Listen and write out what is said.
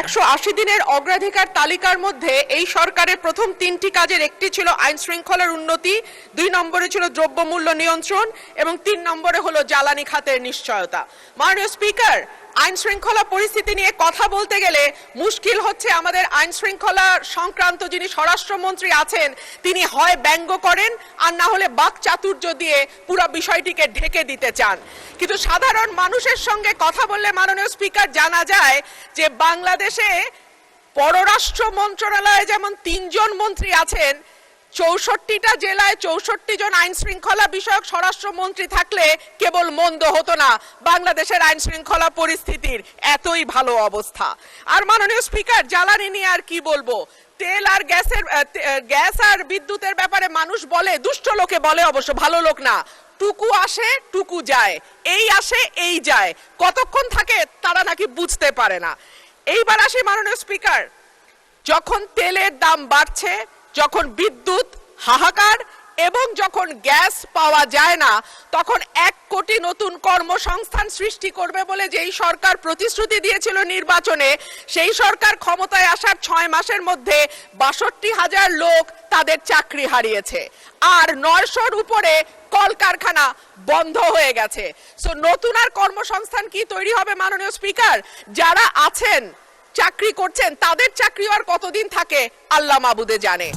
180 দিনের অগ্রাধিকার তালিকার মধ্যে এই সরকারের প্রথম 3টি কাজের একটি ছিল আইন শৃঙ্খলার উন্নতি, 2 নম্বরে ছিল দ্রব্যমূল্য নিয়ন্ত্রণ এবং 3 নম্বরে হলো জ্বালানি খাতের নিশ্চয়তা। মাননীয় স্পিকার, আইন শৃঙ্খলা পরিস্থিতি নিয়ে কথা বলতে গেলে মুশকিল হচ্ছে আমাদের আইন শৃঙ্খলা সংক্রান্ত যিনি স্বরাষ্ট্রমন্ত্রী আছেন তিনি হয় ব্যঙ্গ করেন আর না হলে বাকচাতুর্য দিয়ে পুরো বিষয়টিকে ঢেকে দিতে চান। কিন্তু সাধারণ মানুষের সঙ্গে কথা বললে মাননীয় স্পিকার জানা যায় যে বাংলাদেশে পররাষ্ট্র মন্ত্রণালয়ে যেমন 3 জন মন্ত্রী আছেন, 64টা জেলায় 64 জন আইন শৃঙ্খলা বিষয়ক স্বরাষ্ট্রমন্ত্রী থাকলে কেবল মন্দ হতো না বাংলাদেশের আইন শৃঙ্খলা পরিস্থিতির এতই ভালো অবস্থা। আর মাননীয় স্পিকার, জ্বালানি নিয়ে আর কি বলবো, তেল আর গ্যাস আর বিদ্যুতের ব্যাপারে মানুষ বলে, দুষ্ট লোকে বলে অবশ্য, ভালো লোক না, টুকু আসে টুকু যায়, এই আসে এই যায়, কতক্ষণ থাকে তারা নাকি বুঝতে পারে না। এইবার আসি মাননীয় স্পিকার, যখন তেলের দাম বাড়ছে, যখন বিদ্যুৎ হাহাকার এবং যখন গ্যাস পাওয়া যায় না, তখন 1 কোটি নতুন কর্মসংস্থান সৃষ্টি করবে বলে যেই সরকার প্রতিশ্রুতি দিয়েছিল নির্বাচনে, সেই সরকার ক্ষমতায় আসার 6 মাসের মধ্যে 62,000 লোক তাদের চাকরি হারিয়েছে আর 900-র উপরে কলকারখানা বন্ধ হয়ে গেছে। সো নতুন আর কর্মসংস্থান কি তৈরি হবে মাননীয় স্পিকার? যারা আছেন চাকরি করছেন তাদের চাকরি আর কতদিন থাকে আল্লাহ মাবুদে জানে।